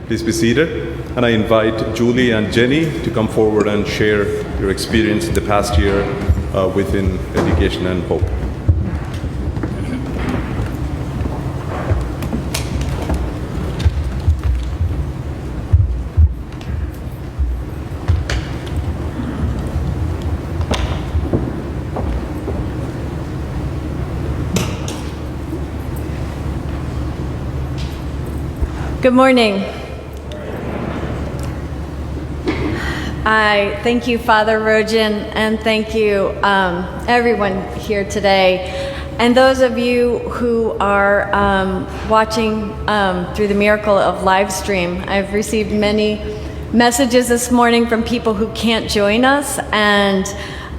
Please be seated. And I invite Julie and Jenny to come forward and share your experience in the past year within Education and Hope. Good morning. I thank you, Father Rojan, and thank you, everyone here today. And those of you who are watching through the miracle of live stream, I've received many messages this morning from people who can't join us. And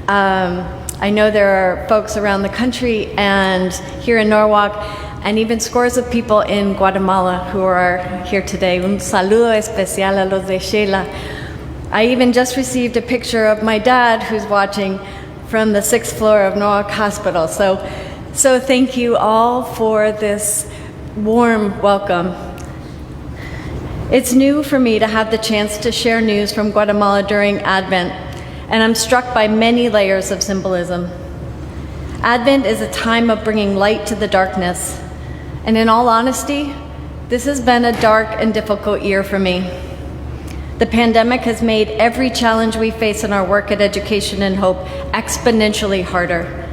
I know there are folks around the country and here in Norwalk, and even scores of people in Guatemala who are here today. Un saludo especial a los de Sheila. I even just received a picture of my dad who's watching from the 6th floor of Norwalk Hospital. So thank you all for this warm welcome. It's new for me to have the chance to share news from Guatemala during Advent, and I'm struck by many layers of symbolism. Advent is a time of bringing light to the darkness. And in all honesty, this has been a dark and difficult year for me. The pandemic has made every challenge we face in our work at Education and Hope exponentially harder.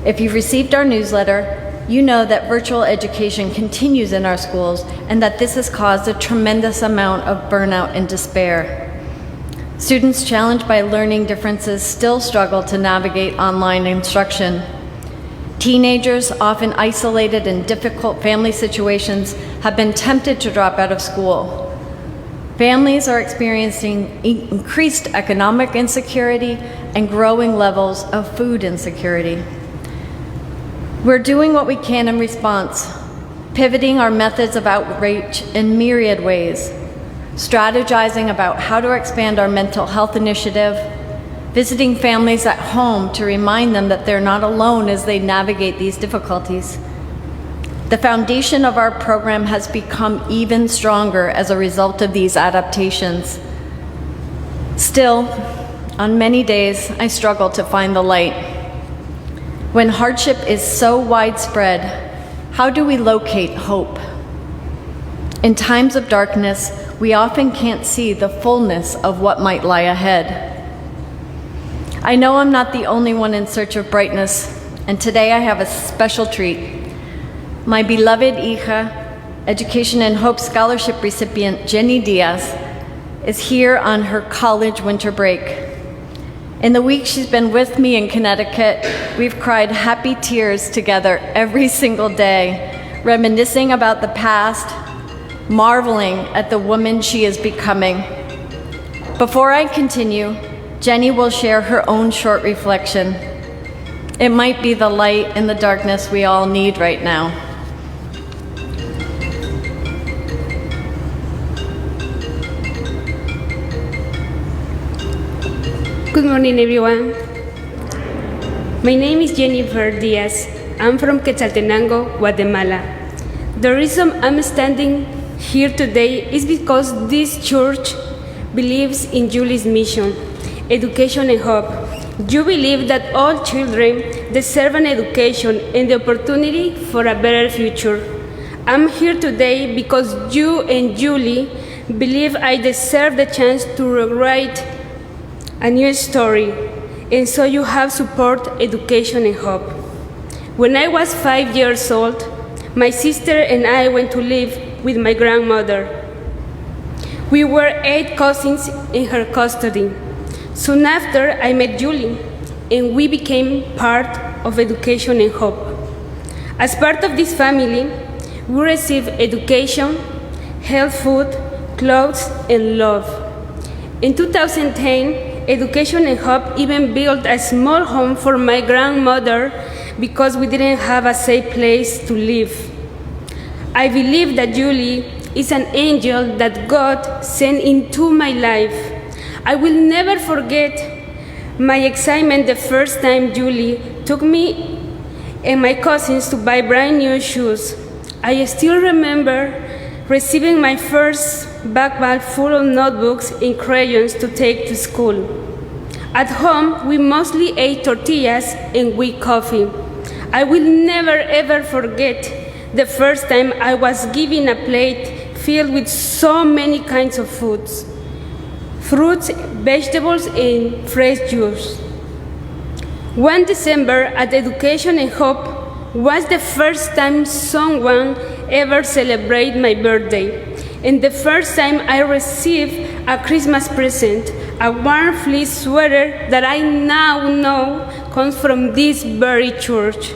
If you've received our newsletter, you know that virtual education continues in our schools and that this has caused a tremendous amount of burnout and despair. Students challenged by learning differences still struggle to navigate online instruction. Teenagers, often isolated in difficult family situations, have been tempted to drop out of school. Families are experiencing increased economic insecurity and growing levels of food insecurity. We're doing what we can in response, pivoting our methods of outreach in myriad ways, strategizing about how to expand our mental health initiative, visiting families at home to remind them that they're not alone as they navigate these difficulties. The foundation of our program has become even stronger as a result of these adaptations. Still, on many days, I struggle to find the light. When hardship is so widespread, how do we locate hope? In times of darkness, we often can't see the fullness of what might lie ahead. I know I'm not the only one in search of brightness, and today I have a special treat. My beloved hija, Education and Hope Scholarship recipient Jenny Díaz, is here on her college winter break. In the week she's been with me in Connecticut, we've cried happy tears together every single day, reminiscing about the past, marveling at the woman she is becoming. Before I continue, Jenny will share her own short reflection. It might be the light in the darkness we all need right now. Good morning, everyone. My name is Jenny Díaz. I'm from Quetzaltenango, Guatemala. The reason I'm standing here today is because this church believes in Julie's mission, Education and Hope. You believe that all children deserve an education and the opportunity for a better future. I'm here today because you and Julie believe I deserve the chance to rewrite a new story, and so you have support Education and Hope. When I was 5 years old, my sister and I went to live with my grandmother. We were 8 cousins in her custody. Soon after, I met Julie, and we became part of Education and Hope. As part of this family, we receive education, health, food, clothes, and love. In 2010, Education and Hope even built a small home for my grandmother because we didn't have a safe place to live. I believe that Julie is an angel that God sent into my life. I will never forget my excitement the first time Julie took me and my cousins to buy brand new shoes. I still remember receiving my first backpack full of notebooks and crayons to take to school. At home, we mostly ate tortillas and weak coffee. I will never ever forget the first time I was given a plate filled with so many kinds of foods, fruits, vegetables, and fresh juice. One December at Education and Hope was the first time someone ever celebrated my birthday, and the first time I received a Christmas present, a warm fleece sweater that I now know comes from this very church.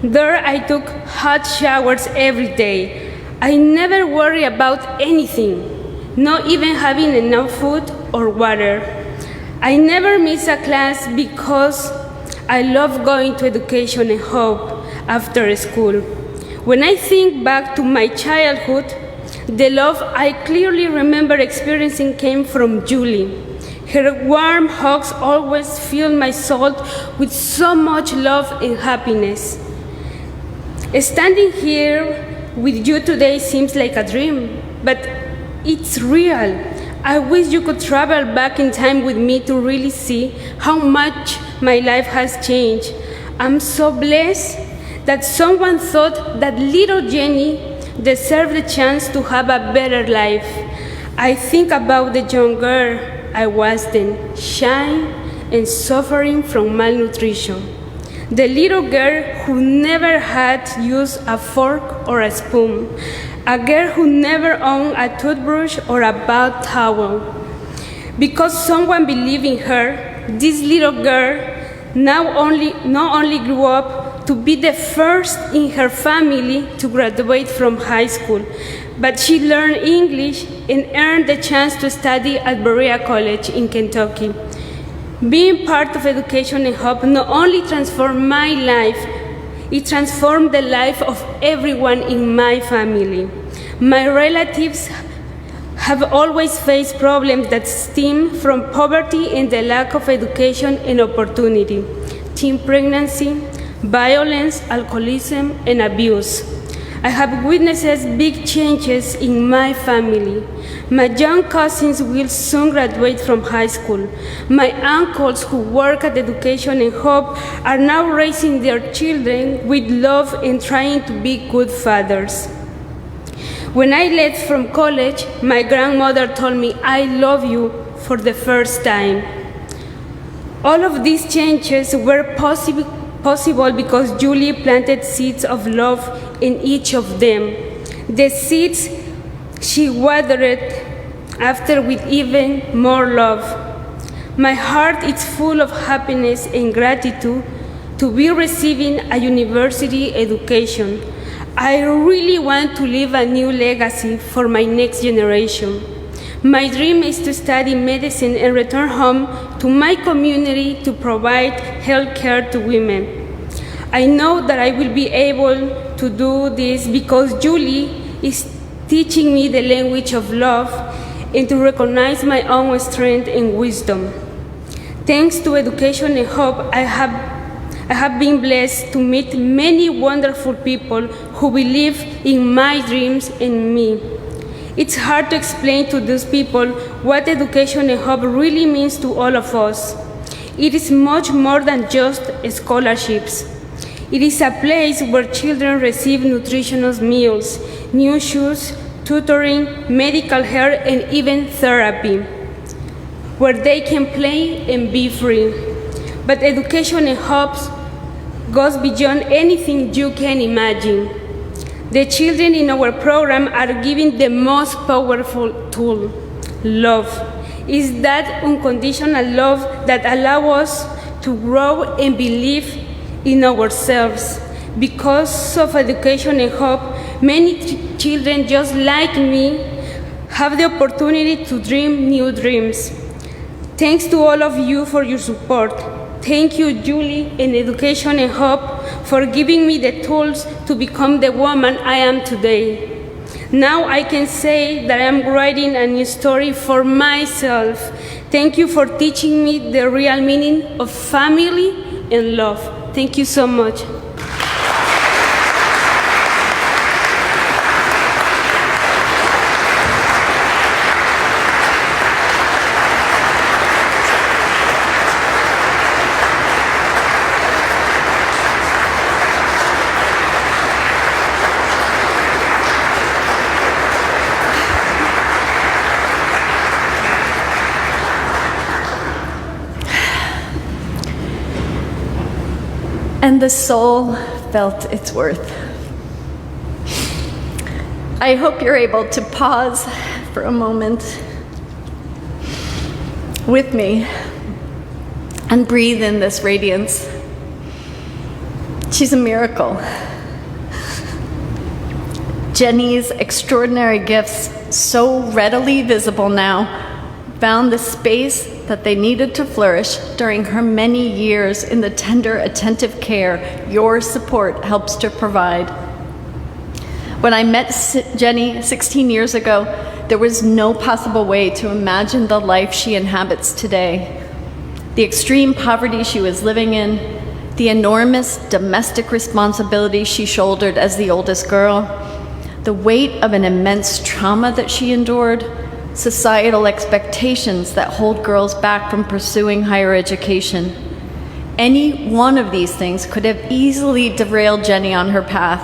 There I took hot showers every day. I never worried about anything, not even having enough food or water. I never missed a class because I love going to Education and Hope after school. When I think back to my childhood, the love I clearly remember experiencing came from Julie. Her warm hugs always filled my soul with so much love and happiness. Standing here with you today seems like a dream, but it's real. I wish you could travel back in time with me to really see how much my life has changed. I'm so blessed that someone thought that little Jenny deserved the chance to have a better life. I think about the young girl I was then, shy and suffering from malnutrition. The little girl who never had used a fork or a spoon. A girl who never owned a toothbrush or a bath towel. Because someone believed in her, this little girl not only grew up to be the first in her family to graduate from high school, but she learned English and earned the chance to study at Berea College in Kentucky. Being part of Education and Hope not only transformed my life, it transformed the life of everyone in my family. My relatives have always faced problems that stem from poverty and the lack of education and opportunity, teen pregnancy, violence, alcoholism, and abuse. I have witnessed big changes in my family. My young cousins will soon graduate from high school. My uncles who work at Education and Hope are now raising their children with love and trying to be good fathers. When I left from college, my grandmother told me, "I love you," for the first time. All of these changes were possible because Julie planted seeds of love in each of them. The seeds she watered after with even more love. My heart is full of happiness and gratitude to be receiving a university education. I really want to leave a new legacy for my next generation. My dream is to study medicine and return home to my community to provide health care to women. I know that I will be able to do this because Julie is teaching me the language of love and to recognize my own strength and wisdom. Thanks to Education and Hope, I have been blessed to meet many wonderful people who believe in my dreams and me. It's hard to explain to those people what Education and Hope really means to all of us. It is much more than just scholarships. It is a place where children receive nutritious meals, new shoes, tutoring, medical care, and even therapy, where they can play and be free. But Education and Hope goes beyond anything you can imagine. The children in our program are given the most powerful tool, love. It's that unconditional love that allows us to grow and believe in ourselves. Because of Education and Hope, many children just like me have the opportunity to dream new dreams. Thanks to all of you for your support. Thank you, Julie, and Education and Hope, for giving me the tools to become the woman I am today. Now I can say that I am writing a new story for myself. Thank you for teaching me the real meaning of family and love. Thank you so much. the soul felt its worth. I hope you're able to pause for a moment with me and breathe in this radiance. She's a miracle. Jenny's extraordinary gifts, so readily visible now, found the space that they needed to flourish during her many years in the tender, attentive care your support helps to provide. When I met Jenny 16 years ago, there was no possible way to imagine the life she inhabits today. The extreme poverty she was living in, the enormous domestic responsibility she shouldered as the oldest girl, the weight of an immense trauma that she endured, societal expectations that hold girls back from pursuing higher education. Any one of these things could have easily derailed Jenny on her path.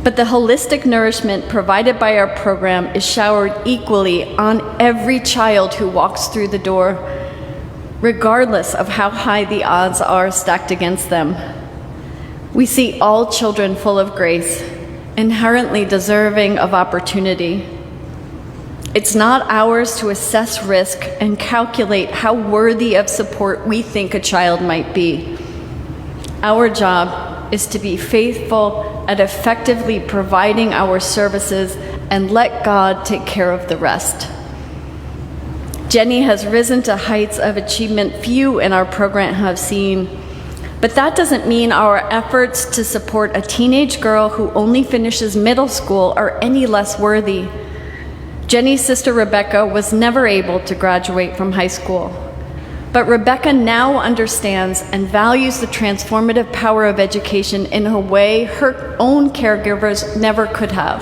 But the holistic nourishment provided by our program is showered equally on every child who walks through the door, regardless of how high the odds are stacked against them. We see all children full of grace, inherently deserving of opportunity. It's not ours to assess risk and calculate how worthy of support we think a child might be. Our job is to be faithful at effectively providing our services and let God take care of the rest. Jenny has risen to heights of achievement few in our program have seen, but that doesn't mean our efforts to support a teenage girl who only finishes middle school are any less worthy. Jenny's sister Rebecca was never able to graduate from high school, but Rebecca now understands and values the transformative power of education in a way her own caregivers never could have.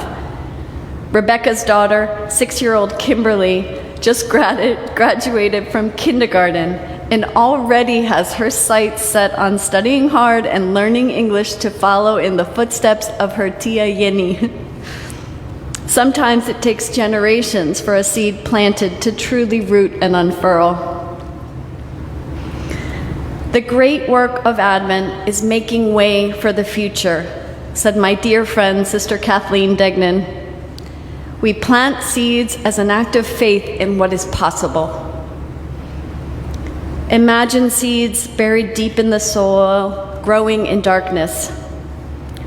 Rebecca's daughter, 6-year-old Kimberly, just graduated from kindergarten and already has her sights set on studying hard and learning English to follow in the footsteps of her tia Jenny. Sometimes it takes generations for a seed planted to truly root and unfurl. The great work of Advent is making way for the future, said my dear friend, Sister Kathleen Degnan. We plant seeds as an act of faith in what is possible. Imagine seeds buried deep in the soil, growing in darkness.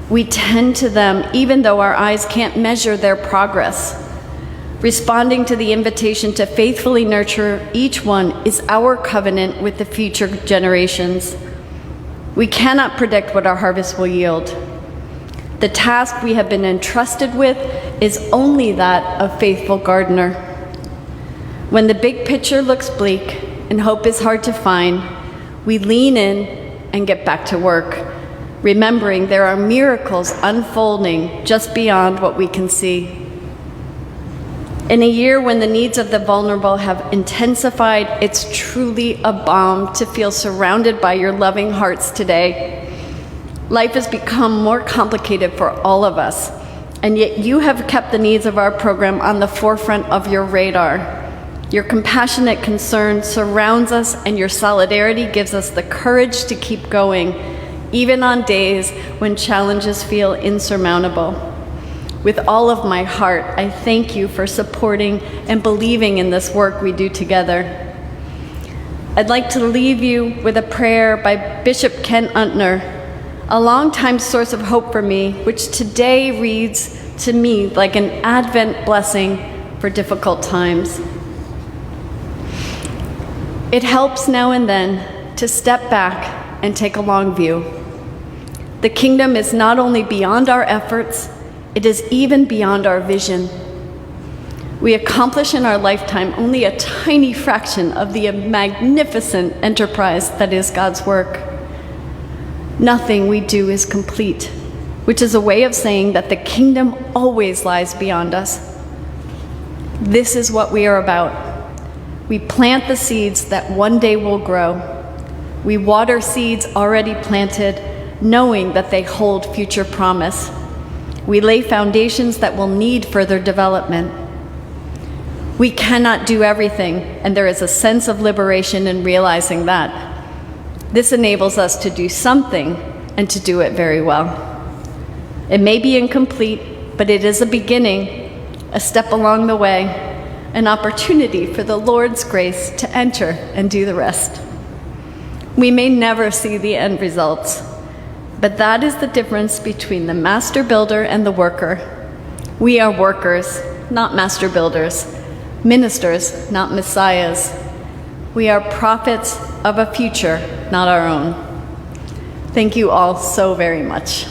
We tend to them even though our eyes can't measure their progress. Responding to the invitation to faithfully nurture each one is our covenant with the future generations. We cannot predict what our harvest will yield. The task we have been entrusted with is only that of faithful gardener. When the big picture looks bleak and hope is hard to find, we lean in and get back to work, remembering there are miracles unfolding just beyond what we can see. In a year when the needs of the vulnerable have intensified, it's truly a balm to feel surrounded by your loving hearts today. Life has become more complicated for all of us, and yet you have kept the needs of our program on the forefront of your radar. Your compassionate concern surrounds us, and your solidarity gives us the courage to keep going, even on days when challenges feel insurmountable. With all of my heart, I thank you for supporting and believing in this work we do together. I'd like to leave you with a prayer by Bishop Ken Untner, a longtime source of hope for me, which today reads to me like an Advent blessing for difficult times. It helps now and then to step back and take a long view. The kingdom is not only beyond our efforts, it is even beyond our vision. We accomplish in our lifetime only a tiny fraction of the magnificent enterprise that is God's work. Nothing we do is complete, which is a way of saying that the kingdom always lies beyond us. This is what we are about. We plant the seeds that one day will grow. We water seeds already planted, knowing that they hold future promise. We lay foundations that will need further development. We cannot do everything, and there is a sense of liberation in realizing that. This enables us to do something and to do it very well. It may be incomplete, but it is a beginning, a step along the way, an opportunity for the Lord's grace to enter and do the rest. We may never see the end results, but that is the difference between the master builder and the worker. We are workers, not master builders, ministers, not messiahs. We are prophets of a future, not our own. Thank you all so very much.